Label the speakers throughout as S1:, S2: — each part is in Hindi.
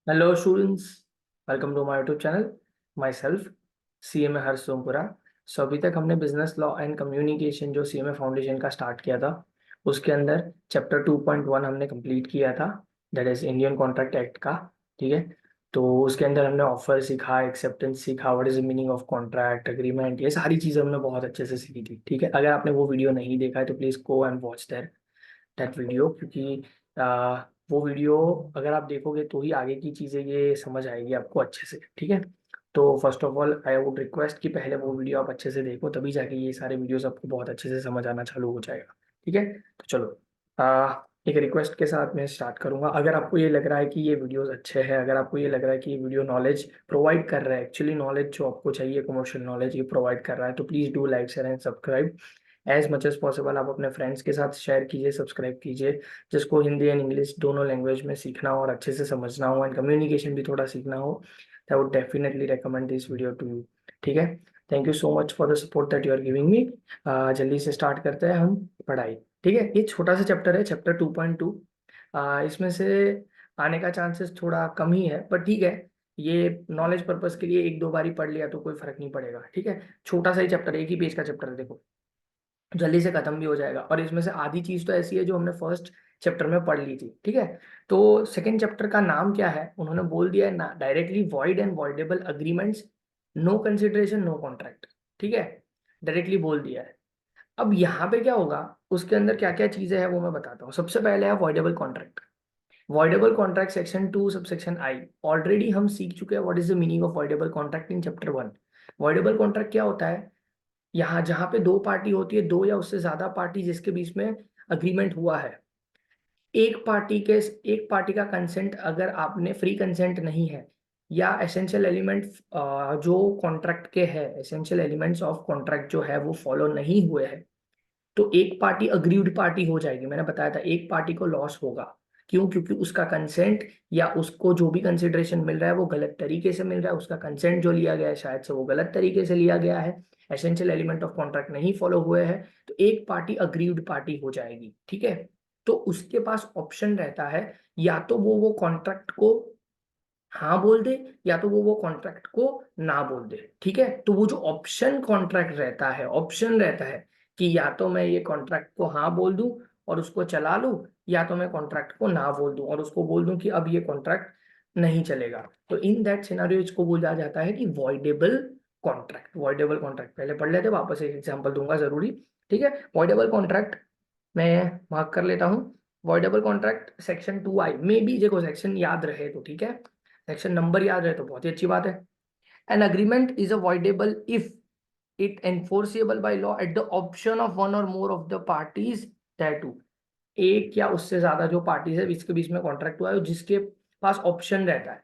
S1: Hello students, welcome to my YouTube channel. Myself, CMA हर्ष सोमपुरा. सो अभी तक हमने बिजनेस लॉ एंड कम्युनिकेशन जो CMA फाउंडेशन का स्टार्ट किया था, उसके अंदर चैप्टर 2.1 हमने कंप्लीट किया था, that is Indian contract act का. ठीक है. तो उसके अंदर हमने ऑफर सीखा, एक्सेप्टेंस सीखा, what is the meaning of contract, agreement, ये सारी चीज़ें हमने बहुत अच्छे से सीखी थी. ठीक है. अगर आपने वो वीडियो नहीं देखा है तो please go and watch that video, क्योंकि वो वीडियो अगर आप देखोगे तो ही आगे की चीज़ें ये समझ आएगी आपको अच्छे से. ठीक है. तो first of all I would request कि पहले वो वीडियो आप अच्छे से देखो, तभी जाके ये सारे वीडियोस आपको बहुत अच्छे से समझ आना चालू हो जाएगा. ठीक है. तो चलो, एक रिक्वेस्ट के साथ मैं स्टार्ट करूंगा. अगर आपको ये लग रहा है कि ये वीडियोस अच्छे हैं, अगर आपको ये लग रहा है कि ये वीडियो नॉलेज प्रोवाइड कर रहा है, एक्चुअली नॉलेज जो आपको चाहिए, कमर्शियल नॉलेज ये प्रोवाइड कर रहा है, तो please do like share and subscribe as much as possible. आप अपने फ्रेंड्स के साथ शेयर कीजिए, सब्सक्राइब कीजिए, जिसको हिंदी एंड इंग्लिश दोनों लैंग्वेज में सीखना हो और अच्छे से समझना हो एंड कम्युनिकेशन भी थोड़ा सीखना हो. I would definitely recommend this video to you. ठीक है. Thank you so much for the support that you are giving me. जल्दी से स्टार्ट करते हैं हम पढ़ाई. ठीक है. ये छोटा सा चैप्टर है, चैप्टर 2.2. इसमें से आने का चांसेस थोड़ा कम ही है, पर ठीक है. ये नॉलेज पर्पस के लिए एक दो बारी पढ़ लिया तो कोई फर्क नहीं पड़ेगा. ठीक है. छोटा सा ही चैप्टर है, एक ही पेज का चैप्टर है. देखो, जल्दी से खत्म भी हो जाएगा, और इसमें से आधी चीज तो ऐसी है जो हमने फर्स्ट चैप्टर में पढ़ ली थी. ठीक है. तो सेकंड चैप्टर का नाम क्या है, उन्होंने बोल दिया है ना, directly void and voidable agreements, no consideration no contract. ठीक है. डायरेक्टली बोल दिया है. अब यहाँ पे क्या होगा, उसके अंदर क्या क्या चीजें हैं वो मैं बताता हूँ. सबसे पहले है voidable contract. Voidable contract section 2 subsection I. Already हम सीख चुके हैं what is the meaning of voidable contract in chapter 1. Voidable contract क्या होता है, यहाँ जहाँ पे दो पार्टी होती है, दो या उससे ज्यादा पार्टी जिसके बीच में अग्रीमेंट हुआ है, एक पार्टी के एक पार्टी का कंसेंट अगर आपने फ्री कंसेंट नहीं है, या एसेंशियल एलिमेंट जो कॉन्ट्रैक्ट के है, एसेंशियल एलिमेंट्स ऑफ कॉन्ट्रैक्ट जो है वो फॉलो नहीं हुए हैं, तो एक पार्टी अग्रीव्ड पार्टी हो जाएगी. मैंने बताया था एक पार्टी को लॉस होगा. क्यों? क्योंकि उसका कंसेंट या उसको जो भी कंसिडरेशन मिल रहा है वो गलत तरीके से मिल रहा है, उसका कंसेंट जो लिया गया है शायद से वो गलत तरीके से लिया गया है, एसेंशियल एलिमेंट ऑफ कॉन्ट्रैक्ट नहीं फॉलो हुए हैं, तो एक पार्टी अग्रीव्ड पार्टी हो जाएगी. ठीक है. तो उसके पास ऑप्शन रहता है, या तो वो कॉन्ट्रैक्ट को हाँ बोल दे, या तो वो कॉन्ट्रैक्ट को ना बोल दे. ठीक है. तो वो जो ऑप्शन कॉन्ट्रैक्ट रहता है, ऑप्शन रहता है कि या तो मैं ये कॉन्ट्रैक्ट को हाँ बोल दूं और उसको चला लूं, या तो मैं कॉन्ट्रैक्ट को ना बोल दूं और उसको बोल दूं कि अब ये कॉन्ट्रैक्ट नहीं चलेगा. तो इन दैट सिनेरियो इसको बोला जाता है कि वॉइडेबल कॉन्ट्रैक्ट. वॉइडेबल कॉन्ट्रैक्ट पहले पढ़ लेते, वापस एक एग्जांपल दूंगा जरूरी. ठीक है. वॉइडेबल कॉन्ट्रैक्ट मैं मार्क कर लेता हूँ. वॉइडेबल कॉन्ट्रैक्ट सेक्शन 2 आई में भी देखो, सेक्शन याद रहे तो ठीक है, सेक्शन नंबर याद रहे तो बहुत ही अच्छी बात है. An agreement is avoidable if it enforceable by law at the option of one or more of the parties to. एक या उससे ज्यादा जो पार्टीज है जिसके बीच में कॉन्ट्रैक्ट हुआ है, जिसके पास ऑप्शन रहता है.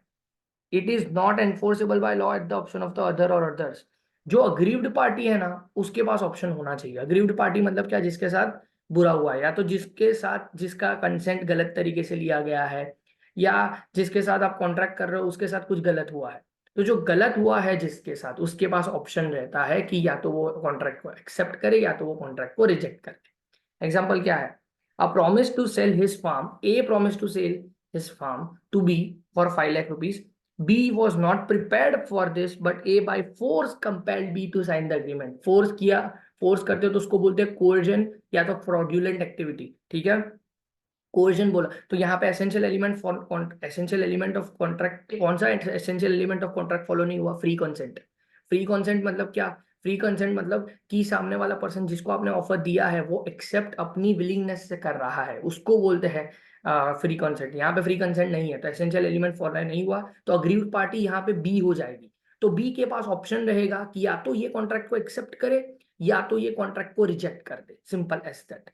S1: It is not enforceable by law at the option of the other और अदर्स. जो अग्रीव्ड पार्टी है ना, उसके पास ऑप्शन होना चाहिए. अग्रीव्ड पार्टी मतलब क्या, जिसके साथ बुरा हुआ है, या तो जिसके साथ जिसका कंसेंट गलत तरीके से लिया गया है, या जिसके साथ आप कॉन्ट्रैक्ट कर रहे हो उसके साथ कुछ गलत हुआ है. तो जो गलत हुआ है जिसके साथ, उसके पास ऑप्शन रहता है कि या तो वो कॉन्ट्रैक्ट को एक्सेप्ट करे या तो वो कॉन्ट्रैक्ट को रिजेक्ट करे. एग्जाम्पल क्या है, a promise to sell his farm, a promise to sell his farm to be for 5 lakh rupees. B was not prepared for this, but A by force compelled B to sign the agreement. Force किया, फोर्स करते हो तो उसको बोलते हैं कोर्जन या तो फ्रॉड्यूलेंट एक्टिविटी. ठीक है. कोर्जन बोला तो यहाँ पे essential element for essential element of contract, कौन सा essential element of contract follow नहीं हुआ? Free consent. फ्री कंसेंट मतलब क्या? फ्री कंसेंट मतलब कि सामने वाला पर्सन जिसको आपने ऑफर दिया है वो एक्सेप्ट अपनी विलिंगनेस से कर रहा है, उसको बोलते हैं फ्री कंसेंट. यहाँ पे फ्री कंसेंट नहीं है तो एसेंशियल एलिमेंट फॉलो नहीं हुआ, तो अग्रीव्ड पार्टी यहाँ पे बी हो जाएगी. तो बी के पास ऑप्शन रहेगा कि या तो ये कॉन्ट्रैक्ट को एक्सेप्ट करे या तो ये कॉन्ट्रैक्ट को रिजेक्ट कर दे. Simple as that.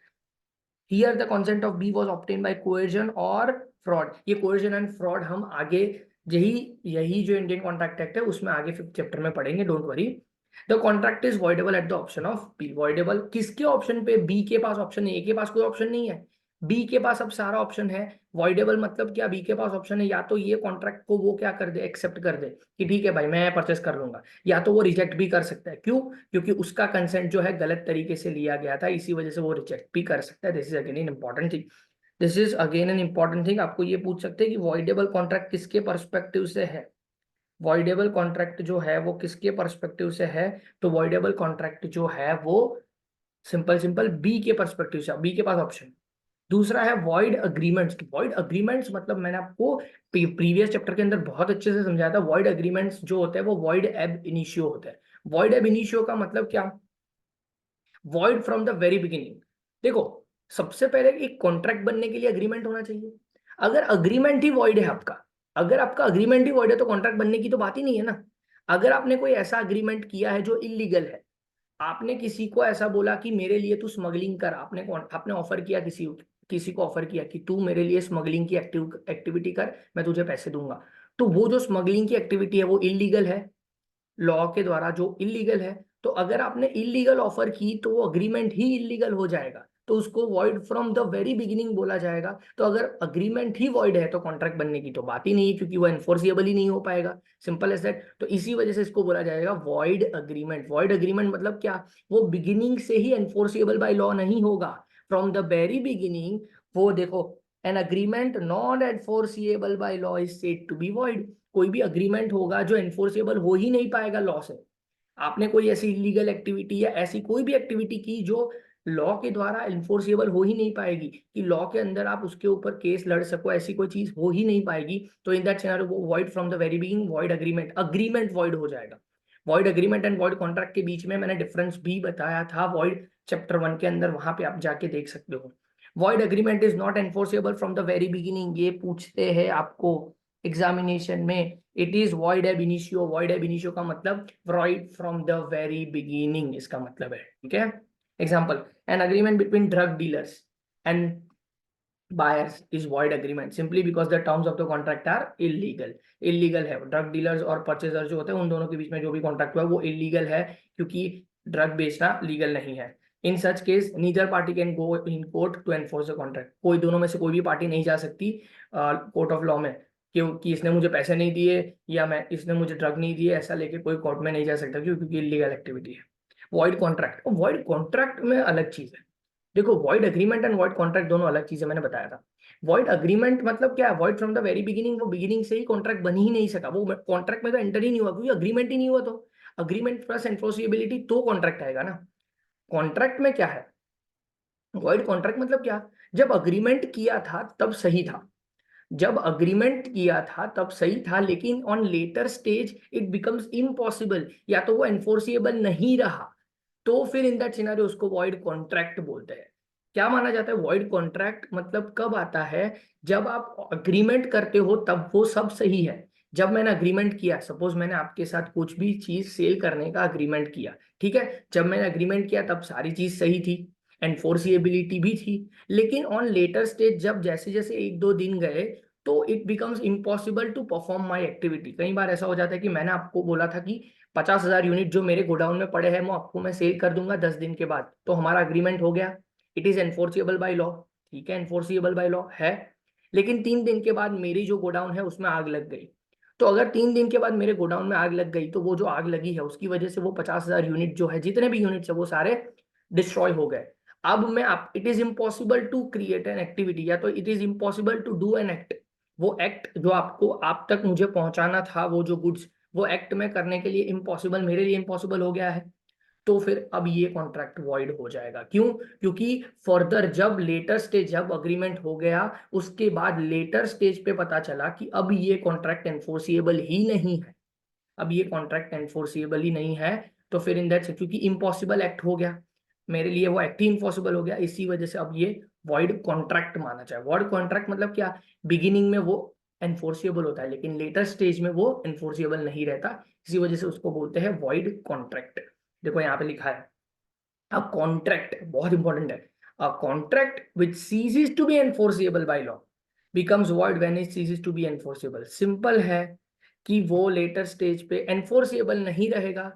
S1: Here the consent of B was obtain by coercion or fraud. ये कोएर्जन एंड फ्रॉड हम आगे, यही यही जो इंडियन कॉन्ट्रैक्ट एक्ट है उसमें आगे 5th चैप्टर में पढ़ेंगे, don't worry. The contract is voidable at the option of B. Voidable किसके ऑप्शन पे? बी के पास ऑप्शन है, ए के पास कोई ऑप्शन नहीं है, बी के पास अब सारा ऑप्शन है. वॉइडेबल मतलब क्या? बी के पास ऑप्शन है, या तो ये कॉन्ट्रैक्ट को वो क्या कर दे, एक्सेप्ट कर दे कि ठीक है भाई मैं परचेस कर लूंगा, या तो वो रिजेक्ट भी कर सकता है. क्यों? क्योंकि उसका कंसेंट जो है गलत तरीके से लिया गया था, इसी वजह से वो रिजेक्ट भी कर सकता है. This is again in important thing. This is again an important thing. आपको ये पूछ सकते हैं कि वॉइडेबल कॉन्ट्रैक्ट किसके पर्सपेक्टिव से है, वॉइडेबल कॉन्ट्रैक्ट जो है वो किसके पर्सपेक्टिव से है। तो वॉइडेबल कॉन्ट्रैक्ट जो है वो सिंपल सिंपल बी के पर्सपेक्टिव से, बी के पास ऑप्शन। दूसरा है वॉइड अग्रीमेंट्स। वॉइड अग्रीमेंट्स मतलब मैंने आपको प्रीवियस चैप्टर के अंदर बहुत अच्छे से समझाया था। वॉइड अग्रीमेंट्स जो होते हैं वो वॉइड एब इनिशियो होते हैं। वॉइड एब इनिशियो का मतलब क्या, void from the very beginning. देखो, सबसे पहले एक कॉन्ट्रैक्ट बनने के लिए अग्रीमेंट होना चाहिए। अगर अग्रीमेंट ही वॉइड है आपका, अगर आपका अग्रीमेंट ही वॉइड है तो कॉन्ट्रैक्ट बनने की तो बात ही नहीं है ना। अगर आपने कोई ऐसा अग्रीमेंट किया है जो इलीगल है, आपने किसी को ऐसा बोला कि मेरे लिए तू स्मगलिंग कर, आपने ऑफर किया किसी किसी को ऑफर किया कि तू मेरे लिए स्मगलिंग की एक्टिविटी कर, मैं तुझे पैसे दूंगा। तो वो जो स्मगलिंग की एक्टिविटी है वो इलीगल है, लॉ के द्वारा जो इलीगल है। तो अगर आपने इलीगल ऑफर की तो वो अग्रीमेंट ही इलीगल हो जाएगा, तो उसको void from the very beginning बोला जाएगा। तो अगर अग्रीमेंट ही वॉइड है तो कॉन्ट्रैक्ट बनने की तो बात ही नहीं है, क्योंकि वो एनफोर्सिएबल ही नहीं हो पाएगा। Simple as that. तो इसी वजह से इसको बोला जाएगा वॉइड अग्रीमेंट। वॉइड अग्रीमेंट मतलब क्या, वो बिगिनिंग से ही एनफोर्सिएबल बाय लॉ नहीं होगा, फ्रॉम द वेरी बिगिनिंग। वो देखो, an agreement not enforceable by law is said to be void. कोई भी अग्रीमेंट होगा जो एनफोर्सेबल हो ही नहीं पाएगा लॉ से। आपने कोई ऐसी इलीगल एक्टिविटी या ऐसी कोई भी एक्टिविटी की जो लॉ के द्वारा एनफोर्सेबल हो ही नहीं पाएगी, कि लॉ के अंदर आप उसके ऊपर केस लड़ सको, ऐसी कोई चीज हो ही नहीं पाएगी, तो इन दैट सिनेरियो वो void from the very beginning, void agreement, agreement void हो जाएगा। Void agreement and void contract के बीच में मैंने डिफरेंस भी बताया था वॉइड चैप्टर 1 के अंदर, वहां पे आप जाके देख सकते हो। Void agreement is not enforceable from the very beginning, ये पूछते हैं आपको एग्जामिनेशन में। इट इज वॉइड एब इनिशियो। वॉइड एब इनिशियो का मतलब void from the very beginning, इसका मतलब है। ठीक है। Example, an agreement between drug dealers and buyers is void agreement simply because the terms of the contract are illegal। illegal है, ड्रग डीलर्स और परचेजर जो होते हैं उन दोनों के बीच में जो भी कॉन्ट्रैक्ट हुआ है वो इलीगल है, क्योंकि ड्रग बेचना लीगल नहीं है। In such case neither party can go in court to enforce the contract. कोई दोनों में से कोई भी पार्टी नहीं जा सकती कोर्ट ऑफ लॉ में, क्योंकि इसने मुझे पैसे नहीं दिए या मैं इसने मुझे ड्रग नहीं दिए, ऐसा लेके कोई कोर्ट में नहीं जा सकता, क्योंकि इलीगल एक्टिविटी है। वॉइड कॉन्ट्रैक्ट, वॉइड कॉन्ट्रैक्ट में अलग चीज है। देखो, void agreement and void contract दोनों अलग चीजें, मैंने बताया था। वॉइड अग्रीमेंट मतलब क्या है, void from the very beginning, वो बिगिनिंग से ही कॉन्ट्रैक्ट बन ही नहीं सका, वो कॉन्ट्रैक्ट में तो एंटर ही नहीं हुआ, क्योंकि अग्रीमेंट ही नहीं हुआ। तो अग्रीमेंट प्लस एनफोर्सिबिलिटी तो कॉन्ट्रैक्ट आएगा ना। कॉन्ट्रैक्ट में क्या है, वॉइड कॉन्ट्रैक्ट मतलब क्या, जब अग्रीमेंट किया था तब सही था, जब अग्रीमेंट किया था तब सही था, लेकिन on later stage it becomes impossible, या तो वो एनफोर्सिएबल नहीं रहा, तो फिर इन दैट सिनेरियो उसको वॉइड कॉन्ट्रैक्ट बोलते हैं। क्या माना जाता है, वॉइड कॉन्ट्रैक्ट मतलब कब आता है, जब आप अग्रीमेंट करते हो तब वो सब सही है। जब मैंने अग्रीमेंट किया, सपोज मैंने आपके साथ कुछ भी चीज सेल करने का अग्रीमेंट किया, ठीक है, जब मैंने अग्रीमेंट किया तब सारी चीज सही थी, एनफोर्सिएबिलिटी भी थी, लेकिन ऑन लेटर स्टेज जब जैसे जैसे एक दो दिन गए तो it becomes impossible to perform my activity. कई बार ऐसा हो जाता है कि मैंने आपको बोला था कि 50,000 यूनिट जो मेरे गोडाउन में पड़े हैं वो आपको मैं सेल कर दूंगा 10 दिन के बाद, तो हमारा अग्रीमेंट हो गया, it is enforceable by law. ठीक है, एनफोर्सिएबल बाय लॉ है। लेकिन 3 दिन के बाद मेरी जो गोडाउन है उसमें आग लग गई, तो अगर 3 दिन के बाद मेरे गोडाउन में आग लग गई तो वो जो आग लगी है उसकी वजह से वो 50,000 यूनिट जो है, जितने भी यूनिट्स है वो सारे डिस्ट्रॉय हो गए। अब मैं आप, it is impossible to create an activity, या तो it is impossible to do an act. वो एक्ट जो आपको आप तक मुझे पहुंचाना था, वो जो गुड्स, वो एक्ट में करने के लिए इम्पॉसिबल, मेरे लिए इम्पॉसिबल हो गया है, तो फिर अब ये कॉन्ट्रैक्ट वॉइड हो जाएगा। क्यों, क्योंकि फर्दर जब लेटर स्टेज, जब अग्रीमेंट हो गया उसके बाद लेटर स्टेज पे पता चला कि अब ये कॉन्ट्रैक्ट एनफोर्सिएबल ही नहीं है, अब ये कॉन्ट्रैक्ट एनफोर्सिएबल ही नहीं है, तो फिर इन दैट, क्योंकि इम्पॉसिबल एक्ट हो गया मेरे लिए, वो एक्ट ही इम्पॉसिबल हो गया, इसी वजह से अब ये वॉइड कॉन्ट्रैक्ट माना जाए। वॉइड कॉन्ट्रैक्ट मतलब क्या, बिगिनिंग में वो एनफोर्सिएबल होता है लेकिन लेटर स्टेज में वो एनफोर्सिएबल नहीं रहता, इसी वजह से उसको बोलते हैं वॉइड कॉन्ट्रैक्ट। देखो यहाँ पे लिखा है, अब कॉन्ट्रैक्ट बहुत इंपॉर्टेंट है, a contract which ceases to be enforceable by law becomes void when it ceases to be enforceable. Simple है कि वो लेटर स्टेज पे एनफोर्सिएबल नहीं रहेगा।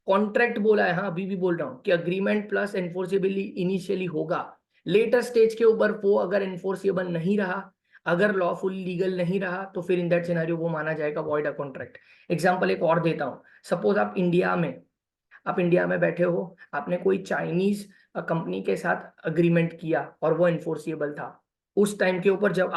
S1: कॉन्ट्रैक्ट बोला है, हाँ अभी भी बोल रहा हूँ कि अग्रीमेंट प्लस एनफोर्सिएबल इनिशियली होगा, लेटर स्टेज के ऊपर वो अगर एनफोर्सिएबल नहीं रहा, अगर लॉफुल लीगल नहीं रहा, तो फिर इन दैट सिनेरियो वो माना जाएगा वॉइड अ कॉन्ट्रैक्ट। एग्जांपल एक और देता हूँ, सपोज आप इंडिया में बैठे हो, आपने कोई चाइनीज कंपनी के साथ अग्रीमेंट किया और वो एनफोर्सिएबल था, उस टाइम के ऊपर जब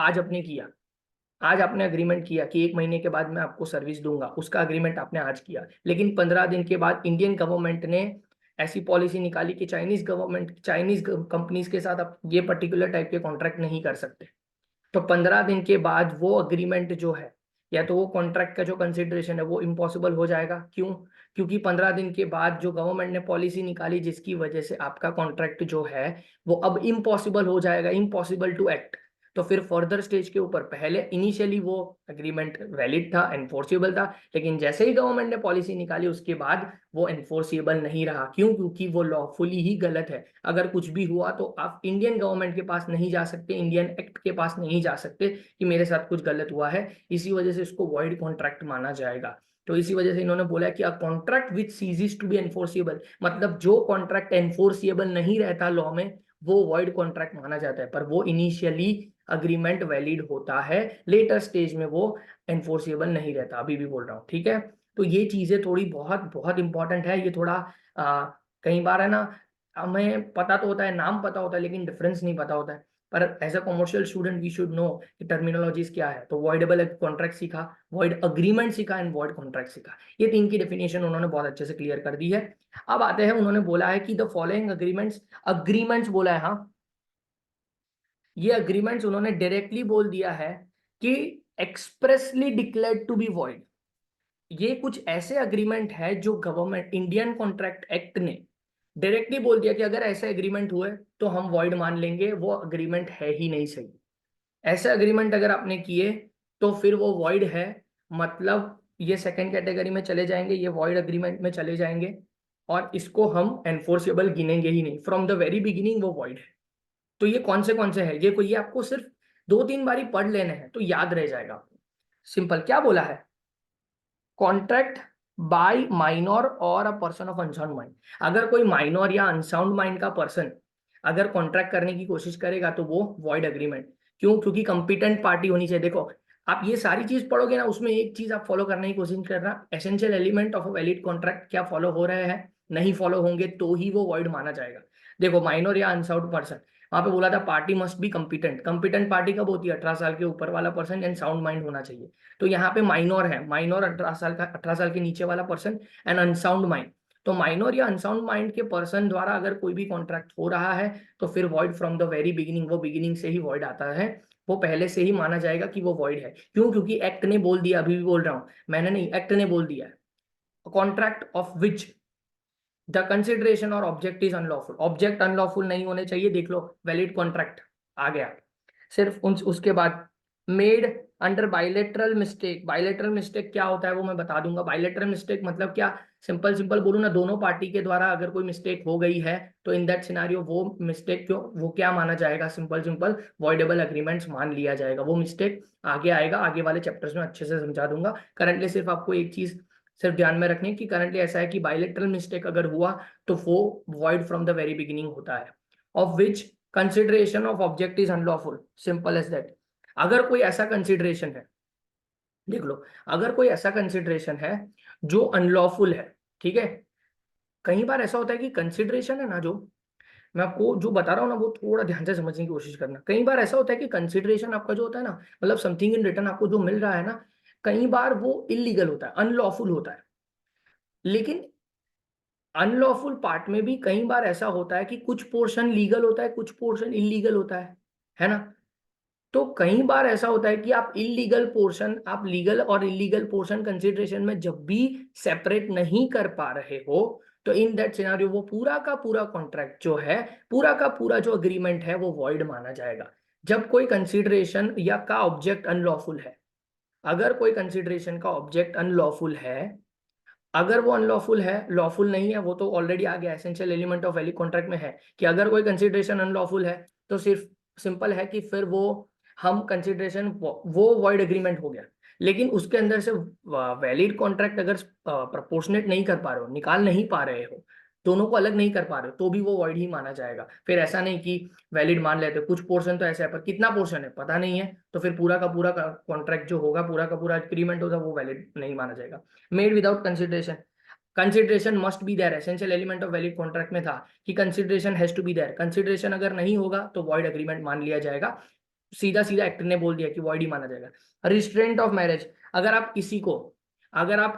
S1: आज आपने अग्रीमेंट किया कि 1 महीने के बाद मैं आपको सर्विस दूंगा, उसका अग्रीमेंट आपने आज किया, लेकिन 15 दिन के बाद इंडियन गवर्नमेंट ने ऐसी पॉलिसी निकाली कि चाइनीज कंपनीज के साथ आप ये पर्टिकुलर टाइप के कॉन्ट्रैक्ट नहीं कर सकते। तो 15 दिन के बाद वो अग्रीमेंट जो है, या तो वो कॉन्ट्रैक्ट का जो कंसिडरेशन है वो इम्पॉसिबल हो जाएगा। क्यों? क्योंकि 15 दिन के बाद जो गवर्नमेंट ने पॉलिसी निकाली जिसकी वजह से आपका कॉन्ट्रैक्ट जो है वो अब इम्पॉसिबल हो जाएगा, इम्पॉसिबल टू एक्ट। तो फिर फर्दर स्टेज के ऊपर पहले इनिशियली वो अग्रीमेंट वैलिड था, एनफोर्सिबल था, लेकिन जैसे ही गवर्नमेंट ने पॉलिसी निकाली उसके बाद वो एनफोर्सिबल नहीं रहा। क्यों? क्योंकि वो लॉफुली ही गलत है। अगर कुछ भी हुआ तो आप इंडियन गवर्नमेंट के पास नहीं जा सकते, इंडियन एक्ट के पास नहीं जा सकते कि मेरे साथ कुछ गलत हुआ है, इसी वजह से इसको वॉइड कॉन्ट्रैक्ट माना जाएगा। तो इसी वजह से इन्होंने बोला कि a contract which ceases to be enforceable, मतलब जो कॉन्ट्रैक्ट एनफोर्सिबल नहीं रहता लॉ में वो वॉइड कॉन्ट्रैक्ट माना जाता है, पर वो इनिशियली अग्रीमेंट वैलिड होता है, लेटर स्टेज में वो एनफोर्सिबल नहीं रहता। अभी भी बोल रहा हूँ, ठीक है। तो ये चीजें थोड़ी बहुत बहुत इंपॉर्टेंट है। ये थोड़ा कई बार है ना, हमें पता तो होता है, नाम पता होता है, लेकिन डिफरेंस नहीं पता होता है। पर as a commercial student we should know कि टर्मिनोलॉजीज क्या है। तो वॉइडेबल कॉन्ट्रैक्ट सीखा, वॉइड अग्रीमेंट सीखा एंड वॉइड कॉन्ट्रैक्ट सीखा। ये तीन की डेफिनेशन उन्होंने बहुत अच्छे से क्लियर कर दी है। अब आते हैं, उन्होंने बोला है कि द फॉलोइंग अग्रीमेंट्स बोला है, हाँ, ये अग्रीमेंट्स उन्होंने डायरेक्टली बोल दिया है कि expressly declared to be void. ये कुछ ऐसे अग्रीमेंट है जो गवर्नमेंट इंडियन कॉन्ट्रैक्ट एक्ट ने डायरेक्टली बोल दिया कि अगर ऐसे एग्रीमेंट हुए तो हम वॉइड मान लेंगे, वो अग्रीमेंट है ही नहीं सही। ऐसे अग्रीमेंट अगर आपने किए तो फिर वो वॉइड है, मतलब ये सेकंड कैटेगरी में चले जाएंगे, ये वॉइड अग्रीमेंट में चले जाएंगे, और इसको हम एनफोर्सेबल गिनेंगे ही नहीं। फ्रॉम द वेरी बिगिनिंग वो वॉइड है। तो ये कौन से है, ये आपको सिर्फ 2-3 बारी पढ़ लेने हैं तो याद रह जाएगा आपको। सिंपल क्या बोला है, कॉन्ट्रैक्ट बाय माइनर और a person of unsound mind. अगर कोई माइनर या अनसाउंड माइंड का पर्सन अगर कॉन्ट्रैक्ट करने की कोशिश करेगा तो वो वॉइड अग्रीमेंट। क्यों? क्योंकि कंपिटेंट पार्टी होनी चाहिए। देखो, आप ये सारी चीज पढ़ोगे ना, उसमें एक चीज आप फॉलो करने की कोशिश करना, essential element of a valid contract क्या फॉलो हो रहे हैं, नहीं फॉलो होंगे तो ही वो वॉइड माना जाएगा। देखो, माइनर या अनसाउंड पर्सन, वहां पे बोला था party must be competent. Competent party कब होती है? 18 साल के ऊपर वाला पर्सन एंड साउंड माइंड होना चाहिए। तो यहाँ पे माइनर है, माइनर 18 साल के नीचे वाला पर्सन एंड अनसाउंड माइंड। तो माइनर या अनसाउंड माइंड के पर्सन द्वारा अगर कोई भी कॉन्ट्रैक्ट हो रहा है तो फिर void from the very beginning, वो बिगिनिंग से ही वॉइड आता है, वो पहले से ही माना जाएगा कि वो वॉइड है। क्यों? क्योंकि एक्ट ने बोल दिया, अभी भी बोल रहा हूं, मैंने नहीं, एक्ट ने बोल दिया है, contract of which the consideration or object is unlawful. Object unlawful नहीं होने चाहिए, देख लो वैलिड कॉन्ट्रैक्ट आ गया। सिर्फ उसके बाद made under bilateral mistake. Bilateral mistake क्या होता है वो मैं बता दूंगा। बाइलेटरल मिस्टेक मतलब क्या, सिंपल सिंपल बोलूं ना, दोनों पार्टी के द्वारा अगर कोई मिस्टेक हो गई है तो इन दैट सिनारियो वो मिस्टेक क्यों, वो क्या माना जाएगा, सिंपल सिंपल वॉइडेबल अग्रीमेंट्स मान लिया जाएगा। वो मिस्टेक आगे आएगा, आगे वाले चैप्टर्स में अच्छे से समझा दूंगा। करंटली सिर्फ आपको एक चीज सिर्फ ध्यान में रखने की, करंटली ऐसा है कि बाइलेटरल मिस्टेक अगर हुआ तो वो void from the very beginning होता है। Of which consideration of object is unlawful, simple as that. अगर कोई ऐसा कंसिडरेशन है, देख लो, अगर कोई ऐसा कंसिडरेशन है जो अनलॉफुल है, ठीक है। कई बार ऐसा होता है कि कंसिडरेशन है ना, जो मैं आपको जो बता रहा हूँ ना वो थोड़ा ध्यान से समझने की कोशिश करना। कई बार ऐसा होता है कि कंसिडरेशन आपका जो होता है ना, मतलब समथिंग इन रिटर्न आपको जो मिल रहा है ना, कई बार वो इलीगल होता है, अनलॉफुल होता है। लेकिन अनलॉफुल पार्ट में भी कई बार ऐसा होता है कि कुछ पोर्शन लीगल होता है, कुछ पोर्शन इलीगल होता है ना। तो कई बार ऐसा होता है कि आप इलीगल पोर्शन, आप लीगल और इलीगल पोर्शन कंसिडरेशन में जब भी सेपरेट नहीं कर पा रहे हो तो इन दैट सिनेरियो वो पूरा का पूरा कॉन्ट्रैक्ट जो है, पूरा का पूरा जो अग्रीमेंट है वो वॉइड माना जाएगा। जब कोई कंसिडरेशन या का ऑब्जेक्ट अनलॉफुल है, अगर कोई कंसिडरेशन का ऑब्जेक्ट अनलॉफुल है, अगर वो अनलॉफुल है, लॉफुल नहीं है, वो तो ऑलरेडी आ गया, essential element of valid contract में है कि अगर कोई कंसिडरेशन अनलॉफुल है तो सिर्फ सिंपल है कि फिर वो हम कंसिडरेशन वो वॉइड एग्रीमेंट हो गया। लेकिन उसके अंदर से वैलिड कॉन्ट्रैक्ट अगर प्रपोर्शनेट नहीं कर पा रहे हो, निकाल नहीं पा रहे हो, दोनों को अलग नहीं कर पा रहे हो, तो भी वो वॉइड ही माना जाएगा। फिर ऐसा नहीं कि वैलिड मान लेते, कुछ पोर्शन तो ऐसा है पर कितना पोर्शन है पता नहीं है, तो फिर पूरा का पूरा कॉन्ट्रैक्ट जो होगा, पूरा का पूरा एग्रीमेंट होगा, वो वैलिड नहीं माना जाएगा। Made without consideration, consideration must be there, essential element of valid contract में था कि consideration has to be there. Consideration अगर नहीं होगा तो वॉइड एग्रीमेंट मान लिया जाएगा। सीधा सीधा एक्टर ने बोल दिया कि वॉइड ही माना जाएगा। रिस्ट्रेंट ऑफ मैरिज, अगर आप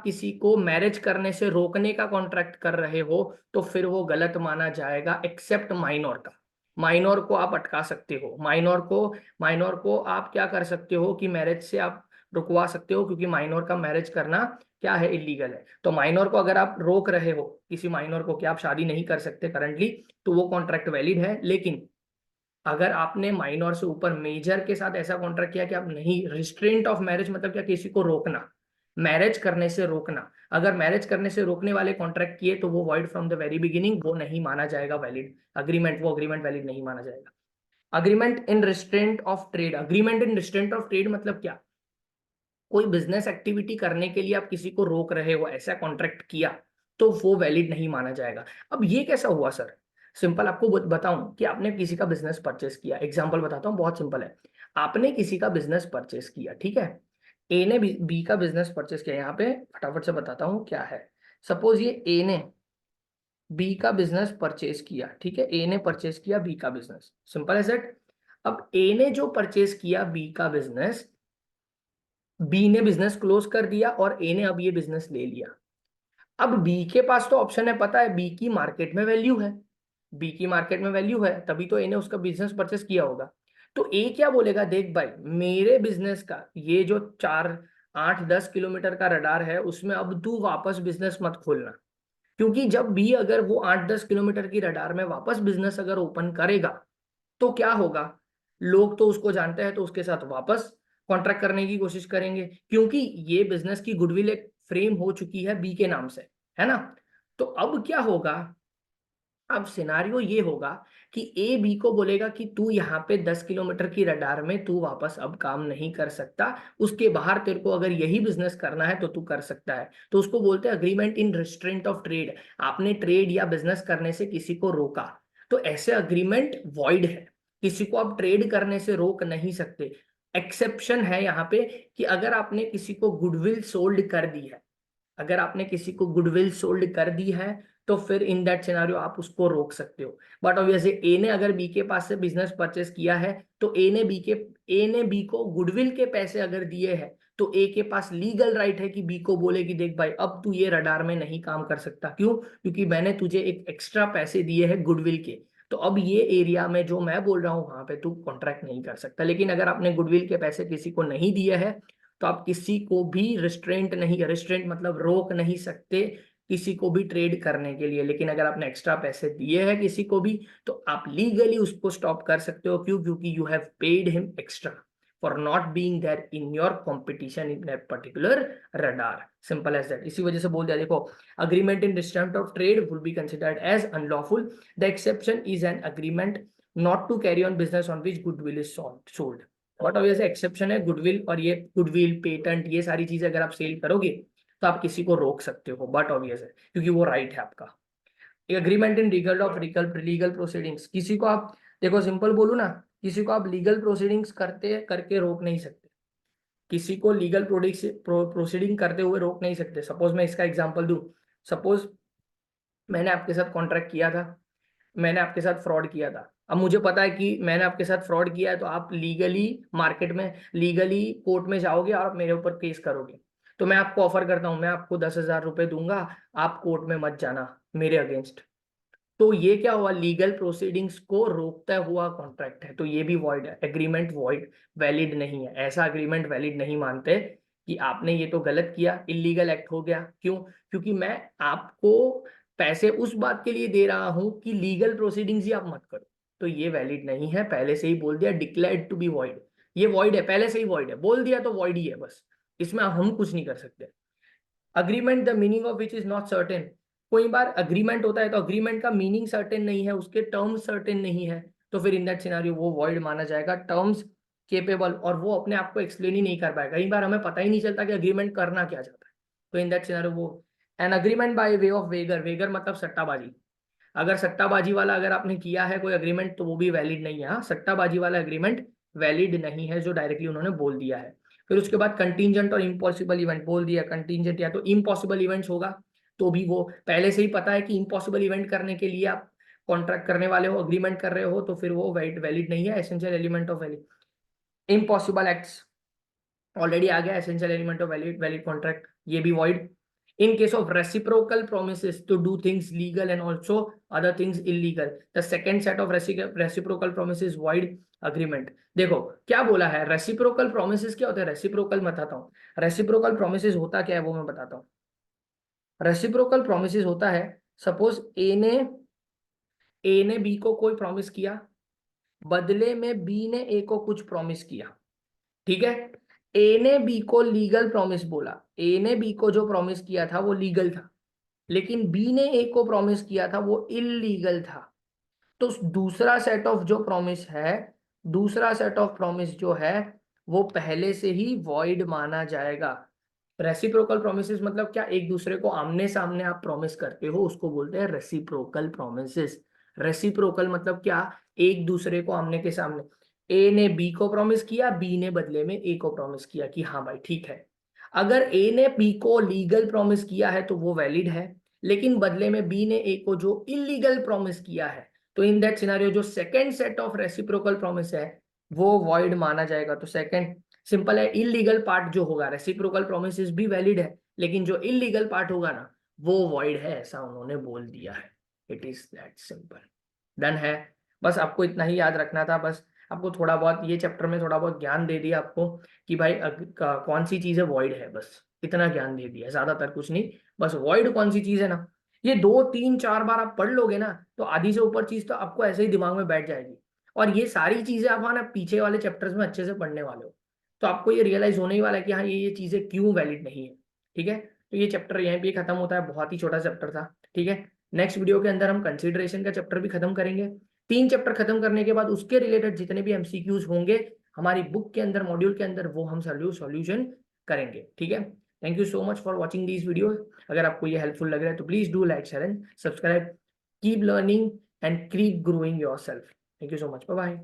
S1: किसी को मैरिज करने से रोकने का कॉन्ट्रैक्ट कर रहे हो तो फिर वो गलत माना जाएगा, एक्सेप्ट माइनर का। माइनर को आप अटका सकते हो, माइनर को आप क्या कर सकते हो कि मैरिज से आप रुकवा सकते हो, क्योंकि माइनर का मैरिज करना क्या है, इलीगल है। तो माइनर को अगर आप रोक रहे हो, किसी माइनर को कि आप शादी नहीं कर सकते करंटली, तो वो कॉन्ट्रैक्ट वैलिड है। लेकिन अगर आपने माइनर से ऊपर मेजर के साथ ऐसा कॉन्ट्रैक्ट किया कि आप नहीं, रिस्ट्रेंट ऑफ मैरिज मतलब क्या, किसी को रोकना, मैरिज करने से रोकना, अगर मैरिज करने से रोकने वाले कॉन्ट्रैक्ट किए तो वो void from the very beginning, वो नहीं माना जाएगा वैलिड अग्रीमेंट, वो अग्रीमेंट वैलिड नहीं माना जाएगा। Agreement in restraint of trade, agreement in restraint of trade मतलब क्या, कोई बिजनेस एक्टिविटी करने के लिए आप किसी को रोक रहे हो, ऐसा कॉन्ट्रैक्ट किया तो वो वैलिड नहीं माना जाएगा। अब ये कैसा हुआ सर, सिंपल आपको बताऊं कि आपने किसी का बिजनेस परचेस किया, एग्जांपल बताता हूं, बहुत सिंपल है। आपने किसी का बिजनेस परचेस किया, ठीक है, ए ने बी का बिजनेस परचेस किया, यहाँ पे फटाफट से बताता हूँ क्या है। सपोज ये ए ने बी का बिजनेस परचेस किया, ठीक है, ए ने परचेस किया बी का बिजनेस, सिंपल है सेट। अब ए ने जो परचेस किया बी का बिजनेस, बी ने बिजनेस क्लोज कर दिया और ए ने अब ये बिजनेस ले लिया। अब बी के पास तो ऑप्शन है, पता है बी की मार्केट में वैल्यू है, बी की मार्केट में वैल्यू है, तभी तो ए ने उसका बिजनेस परचेस किया होगा। तो ए क्या बोलेगा, देख भाई मेरे बिजनेस का ये जो 4 8 10 किलोमीटर का रडार है उसमें अब तू वापस बिजनेस मत खोलना, क्योंकि जब भी अगर वो 8 10 किलोमीटर की रडार में वापस बिजनेस अगर ओपन करेगा तो क्या होगा, लोग तो उसको जानते हैं तो उसके साथ वापस कॉन्ट्रैक्ट करने की कोशिश करेंगे, क्योंकि ये बिजनेस की गुडविल एक फ्रेम हो चुकी है बी के नाम से, है ना। तो अब क्या होगा, अब सिनारियो ये होगा कि ए बी को बोलेगा कि तू यहाँ पे 10 किलोमीटर की रडार में तू वापस अब काम नहीं कर सकता, उसके बाहर तेरे को अगर यही बिजनेस करना है तो तू कर सकता है। तो उसको बोलते हैं agreement in restraint of trade, आपने ट्रेड या बिजनेस करने से किसी को रोका, तो ऐसे अग्रीमेंट वॉइड है, किसी को आप ट्रेड करने से रोक नहीं सकते। एक्सेप्शन है यहाँ पे कि अगर आपने किसी को गुडविल सोल्ड कर दी है, अगर आपने किसी को गुडविल सोल्ड कर दी है तो फिर इन दैट सिनारियो आप उसको रोक सकते हो। बट ऑब्वियसली ए ने अगर बी के पास से बिजनेस परचेस किया है तो ए ने बी को गुडविल के पैसे अगर दिए हैं तो ए के पास लीगल राइट है कि बी को बोले कि देख भाई अब तू ये रडार में नहीं काम कर सकता, क्यों, क्योंकि मैंने तुझे एक एक्स्ट्रा पैसे दिए हैं गुडविल के, तो अब ये एरिया में जो मैं बोल रहा हूँ वहां पे तू कॉन्ट्रैक्ट नहीं कर सकता। लेकिन अगर आपने गुडविल के पैसे किसी को नहीं दिए हैं तो आप किसी को भी रिस्ट्रेंट नहीं, रिस्ट्रेंट मतलब रोक नहीं सकते किसी को भी ट्रेड करने के लिए। लेकिन अगर आपने एक्स्ट्रा पैसे दिए हैं किसी को भी तो आप लीगली उसको स्टॉप कर सकते हो, क्यों, क्योंकि you have paid him extra for not being there in your competition in that particular radar, simple as that. इसी वजह से बोल दिया, देखो agreement in restraint of trade will be considered as unlawful, the exception is an agreement not to carry on business on which goodwill is sold. But obviously exception है गुडविल, और ये गुडविल पेटेंट ये सारी चीजें अगर आप सेल करोगे तो आप किसी को रोक सकते हो, बट ऑब्वियस है क्योंकि वो राइट है आपका। एग्रीमेंट इन लीगल प्रोसीडिंग्स, किसी को आप, देखो सिंपल बोलू ना, किसी को आप लीगल प्रोसीडिंग्स करते करके रोक नहीं सकते, किसी को लीगल प्रोसीडिंग करते हुए रोक नहीं सकते। सपोज मैं इसका एग्जांपल दूं, सपोज मैंने आपके साथ कॉन्ट्रैक्ट किया था, मैंने आपके साथ फ्रॉड किया था, अब मुझे पता है कि मैंने आपके साथ फ्रॉड किया है, तो आप लीगली मार्केट में, लीगली कोर्ट में जाओगे और आप मेरे ऊपर केस करोगे। तो मैं आपको ऑफर करता हूं, मैं आपको 10,000 रुपए दूंगा, आप कोर्ट में मत जाना मेरे अगेंस्ट। तो ये क्या हुआ, लीगल प्रोसीडिंग्स को रोकता हुआ कॉन्ट्रैक्ट है, तो ये भी वॉइड है, एग्रीमेंट वॉइड, वैलिड नहीं है। ऐसा अग्रीमेंट वैलिड नहीं मानते कि आपने ये तो गलत किया, इलीगल एक्ट हो गया, क्यों, क्योंकि मैं आपको पैसे उस बात के लिए दे रहा हूं कि लीगल प्रोसीडिंग्स ही आप मत करो, तो ये वैलिड नहीं है। पहले से ही बोल दिया, डिक्लेयर्ड टू बी वॉइड, ये वॉइड है, पहले से ही वॉइड है, बोल दिया तो वॉइड ही है बस, इसमें हम कुछ नहीं कर सकते। Agreement the meaning of which is not certain, कोई बार अग्रीमेंट होता है तो अग्रीमेंट का मीनिंग सर्टेन नहीं है, उसके टर्म्स सर्टेन नहीं है, तो फिर इन दैट सिनेरियो वो वॉइड माना जाएगा। टर्म्स केपेबल, और वो अपने आप को एक्सप्लेन ही नहीं कर पाएगा, कई बार हमें पता ही नहीं चलता कि अग्रीमेंट करना क्या चाहता है, तो इन दैट सिनेरियो वो an agreement by way of wager, wager मतलब सट्टाबाजी, अगर सट्टाबाजी वाला अगर आपने किया है कोई अग्रीमेंट तो वो भी वैलिड नहीं है। हाँ, सट्टाबाजी वाला अग्रीमेंट वैलिड नहीं है जो डायरेक्टली उन्होंने बोल दिया है। फिर उसके बाद कंटीजेंट और इम्पॉसिबल इवेंट बोल दिया, कंटीजेंट या तो इम्पॉसिबल इवेंट्स होगा तो भी वो पहले से ही पता है कि इम्पॉसिबल इवेंट करने के लिए आप कॉन्ट्रैक्ट करने वाले हो, अग्रीमेंट कर रहे हो, तो फिर वो वैलिड नहीं है, essential element of valid. Impossible acts already आ गया, essential element of valid contract, ये भी void. In case of reciprocal promises to do things legal and also other things illegal, the second set of reciprocal promises void agreement. देखो क्या बोला है, रेसिप्रोकल प्रोमिसेस क्या होता है, रेसिप्रोकल बताता हूँ। रेसिप्रोकल प्रोमिसेस होता क्या है वो मैं बताता हूँ। रेसिप्रोकल प्रोमिसेस होता है, सपोज ए ने बी को कोई प्रॉमिस किया, बदले में बी ने ए को कुछ प्रॉमिस किया, ठीक है। ए ने बी को लीगल प्रॉमिस बोला, ए ने बी को जो प्रॉमिस किया था वो लीगल था, लेकिन बी ने ए को प्रॉमिस किया था वो इलीगल था। तो दूसरा सेट ऑफ जो प्रॉमिस है, दूसरा सेट ऑफ प्रॉमिस जो है वो पहले से ही वॉइड माना जाएगा। रेसिप्रोकल प्रोमिसेस मतलब क्या, एक दूसरे को आमने सामने आप प्रॉमिस करते हो उसको बोलते हैं रेसिप्रोकल प्रोमिसेस। रेसिप्रोकल मतलब क्या, एक दूसरे को आमने के सामने, ए ने बी को प्रॉमिस किया, बी ने बदले में ए को प्रॉमिस किया कि हाँ भाई ठीक है। अगर ए ने बी को लीगल प्रॉमिस किया है तो वो वैलिड है, लेकिन बदले में बी ने ए को जो इलीगल प्रॉमिस किया है, तो इन दैट सिनेरियो जो second set of reciprocal promise है वो वॉइड माना जाएगा। तो सेकंड सिंपल है, इलीगल पार्ट जो होगा, रेसिप्रोकल प्रोमिसेस भी वैलिड है लेकिन जो इलीगल पार्ट होगा ना वो वॉइड है, ऐसा उन्होंने बोल दिया है। It is that simple, done है। बस आपको इतना ही याद रखना था, बस आपको थोड़ा बहुत ये चैप्टर में थोड़ा बहुत ज्ञान दे दिया आपको कि भाई कौन सी चीजें वॉइड है, बस इतना ज्ञान दे दिया, ज्यादातर कुछ नहीं। बस वॉइड कौन सी चीज है ना, ये 2 3 4 बार आप पढ़ लोगे ना तो आधी से ऊपर चीज तो आपको ऐसे ही दिमाग में बैठ जाएगी। और ये सारी चीजें आप ना पीछे वाले चैप्टर्स में अच्छे से पढ़ने वाले हो, तो आपको ये रियलाइज होने ही वाला है कि हाँ ये चीजें क्यों वैलिड नहीं है। ठीक है, तो ये चैप्टर यहीं पे खत्म होता है, बहुत ही छोटा चैप्टर था। ठीक है, नेक्स्ट वीडियो के अंदर हम कंसिडरेशन का चैप्टर भी खत्म करेंगे। 3 चैप्टर खत्म करने के बाद उसके रिलेटेड जितने भी एमसीक्यूज होंगे हमारी बुक के अंदर, मॉड्यूल के अंदर, वो हम सॉल्यूशन करेंगे। ठीक है, thank you so much for watching this video. अगर आपको ये हेल्पफुल लग रहा है तो please do like, share and subscribe. Keep learning and keep growing yourself. Thank you so much, bye bye.